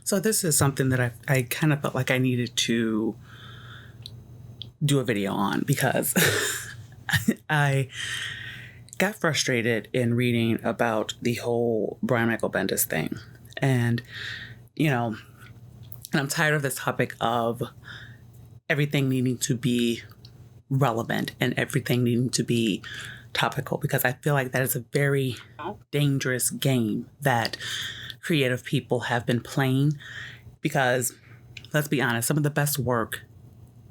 So this is something that I kind of felt like I needed to do a video on because I got frustrated in reading about the whole Brian Michael Bendis thing. And, and I'm tired of this topic of everything needing to be relevant and everything needing to be topical, because I feel like that is a very dangerous game that creative people have been playing. Because let's be honest, some of the best work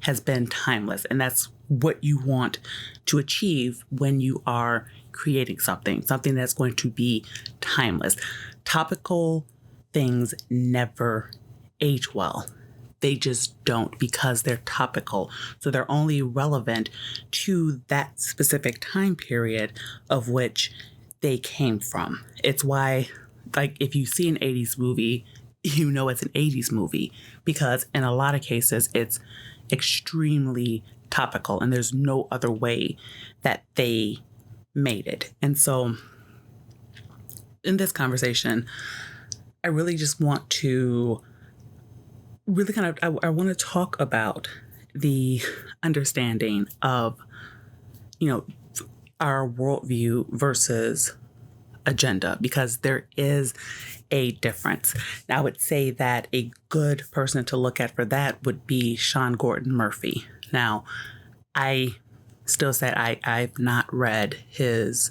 has been timeless, and that's what you want to achieve when you are creating something that's going to be timeless. Topical things never age well. They just don't, because they're topical. So they're only relevant to that specific time period of which they came from. It's why, like, if you see an 80s movie, you know it's an 80s movie, because in a lot of cases, it's extremely topical and there's no other way that they made it. And so in this conversation, I really just want to I want to talk about the understanding of, our worldview versus agenda, because there is a difference. Now, I would say that a good person to look at for that would be Sean Gordon Murphy. Now, I still said I've not read his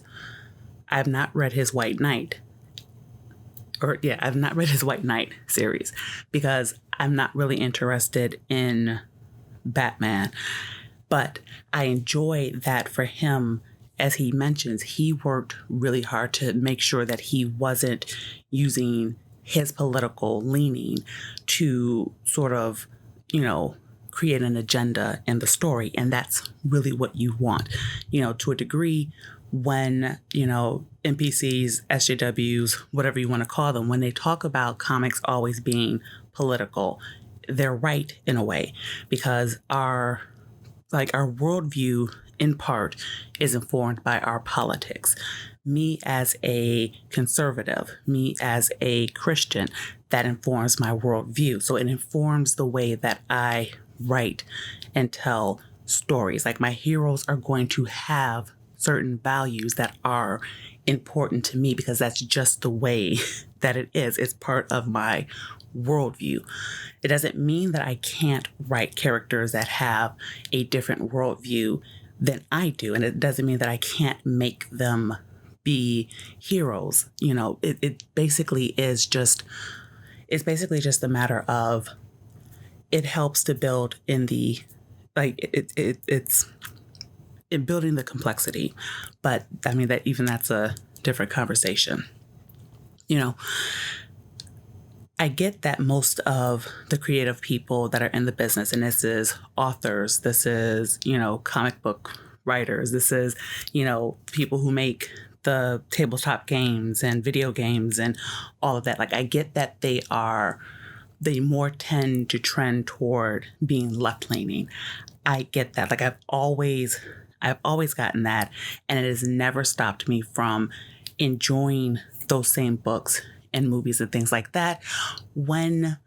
White Knight. I've not read his White Knight series because I'm not really interested in Batman. But I enjoy that for him. As he mentions, he worked really hard to make sure that he wasn't using his political leaning to sort of, create an agenda in the story. And that's really what you want, to a degree. When, NPCs, SJWs, whatever you want to call them, when they talk about comics always being political, they're right in a way, because our worldview in part is informed by our politics. Me as a conservative, me as a Christian, that informs my worldview. So it informs the way that I write and tell stories. Like, my heroes are going to have certain values that are important to me because that's just the way that it is. It's part of my worldview. It doesn't mean that I can't write characters that have a different worldview than I do. And it doesn't mean that I can't make them be heroes. It basically is just, it's basically just a matter of, it helps to build in the, it's in building the complexity. But I mean, that's a different conversation. I get that most of the creative people that are in the business, and this is authors, this is, comic book writers, this is, people who make the tabletop games and video games and all of that. Like, I get that they more tend to trend toward being left-leaning. I get that. Like, I've always gotten that, and it has never stopped me from enjoying those same books and movies and things like that when,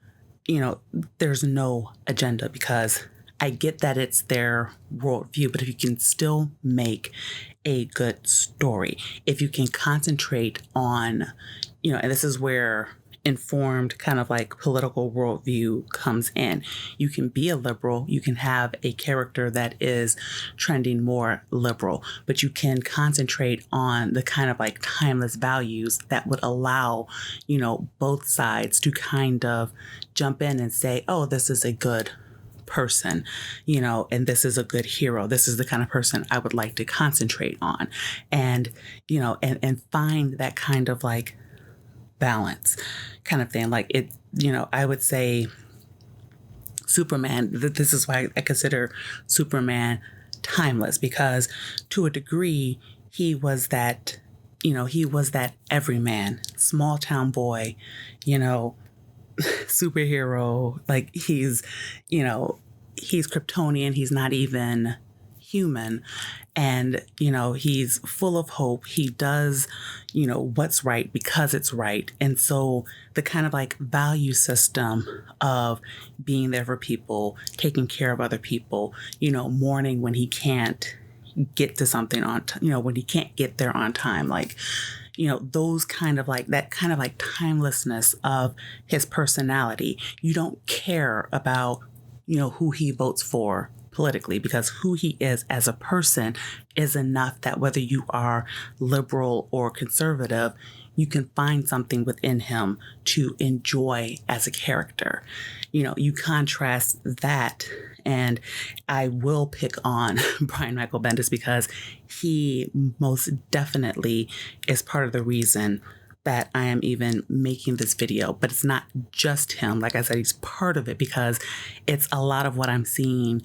there's no agenda, because I get that it's their worldview. But if you can still make a good story, if you can concentrate on, and this is where informed kind of like political worldview comes in. You can be a liberal, you can have a character that is trending more liberal, but you can concentrate on the kind of like timeless values that would allow, both sides to kind of jump in and say, oh, this is a good person, and this is a good hero. This is the kind of person I would like to concentrate on. And, and find that kind of like balance kind of thing. Like, it, I would say Superman, this is why I consider Superman timeless, because to a degree, he was that everyman, small town boy, superhero. Like, he's Kryptonian. He's not even human, and he's full of hope. He does what's right because it's right. And so the kind of like value system of being there for people, taking care of other people, mourning when he can't get to something on when he can't get there on time, like those kind of like that kind of like timelessness of his personality. You don't care about who he votes for politically, because who he is as a person is enough that whether you are liberal or conservative, you can find something within him to enjoy as a character. You contrast that, and I will pick on Brian Michael Bendis because he most definitely is part of the reason that I am even making this video. But it's not just him. Like I said, he's part of it because it's a lot of what I'm seeing,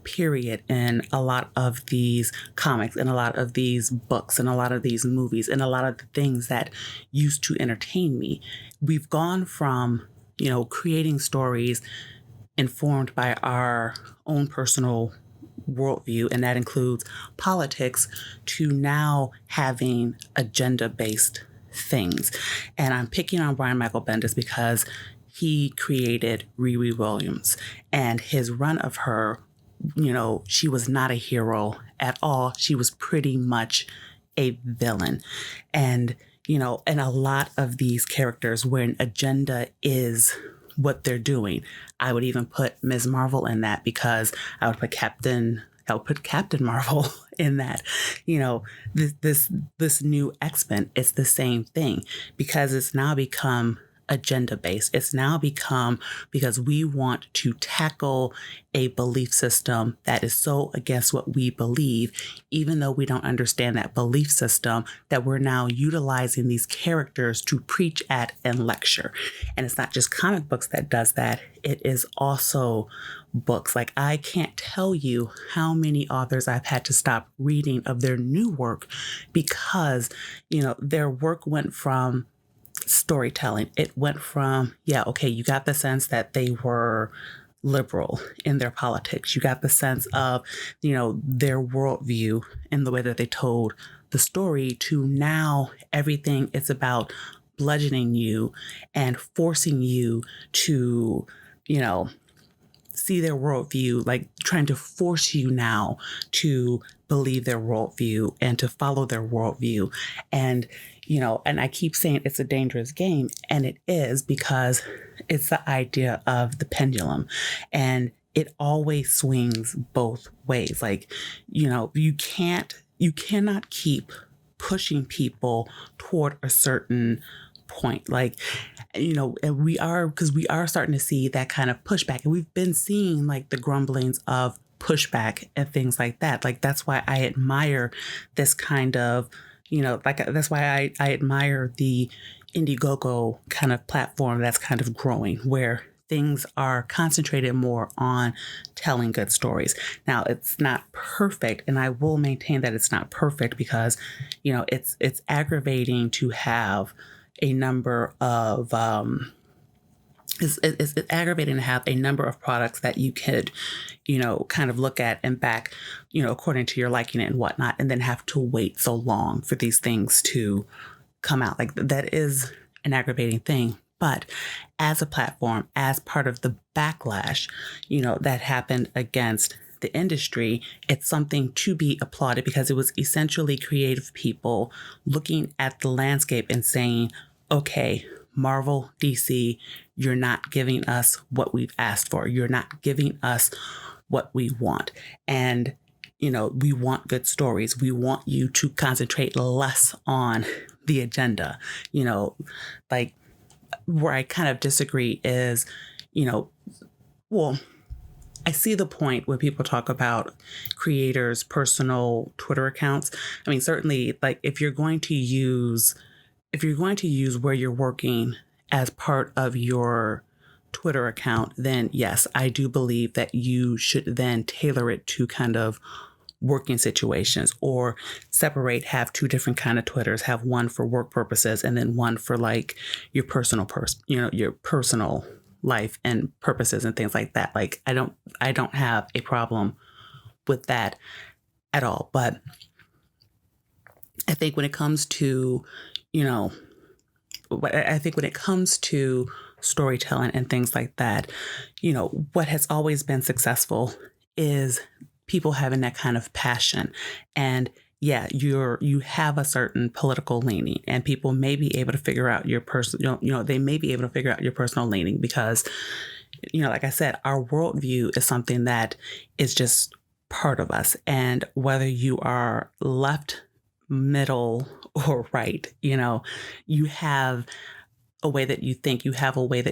period, in a lot of these comics and a lot of these books and a lot of these movies and a lot of the things that used to entertain me. We've gone from, creating stories informed by our own personal worldview, and that includes politics, to now having agenda-based things. And I'm picking on Brian Michael Bendis because he created Riri Williams, and his run of her, she was not a hero at all. She was pretty much a villain. And, and a lot of these characters where an agenda is what they're doing. I would even put Ms. Marvel in that, because I would put Captain Marvel in that. This new X-Men, it's the same thing, because it's now become agenda based. It's now become because we want to tackle a belief system that is so against what we believe, even though we don't understand that belief system, that we're now utilizing these characters to preach at and lecture. And it's not just comic books that does that. It is also books. Like, I can't tell you how many authors I've had to stop reading of their new work because, their work went from storytelling. It went from, you got the sense that they were liberal in their politics. You got the sense of, their worldview and the way that they told the story, to now everything is about bludgeoning you and forcing you to, see their worldview, like trying to force you now to believe their worldview and to follow their worldview. And, and I keep saying it's a dangerous game, and it is, because it's the idea of the pendulum, and it always swings both ways. Like, you cannot keep pushing people toward a certain point. Like, and we are starting to see that kind of pushback, and we've been seeing like the grumblings of pushback and things like that. Like, that's why I admire this kind of, that's why I admire the Indiegogo kind of platform that's kind of growing, where things are concentrated more on telling good stories. Now, it's not perfect, and I will maintain that it's not perfect, because, it's aggravating to have a number of it's aggravating to have a number of products that you could, kind of look at and back, according to your liking and whatnot, and then have to wait so long for these things to come out. Like, that is an aggravating thing. But as a platform, as part of the backlash, that happened against the industry, it's something to be applauded, because it was essentially creative people looking at the landscape and saying, okay, Marvel, DC, you're not giving us what we've asked for. You're not giving us what we want. And, we want good stories. We want you to concentrate less on the agenda. Like, where I kind of disagree is, I see the point where people talk about creators' personal Twitter accounts. I mean, certainly, like, if you're going to use where you're working as part of your Twitter account, then yes, I do believe that you should then tailor it to kind of working situations, or have two different kind of Twitters, have one for work purposes and then one for like your personal your personal life and purposes and things like that. Like, I don't have a problem with that at all. But I think when it comes to, you know, I think when it comes to storytelling and things like that, what has always been successful is people having that kind of passion. And yeah, you have a certain political leaning, and people may be able to figure out your personal, they may be able to figure out your personal leaning because, like I said, our worldview is something that is just part of us. And whether you are left, middle, or right, you have a way that you think, you have a way that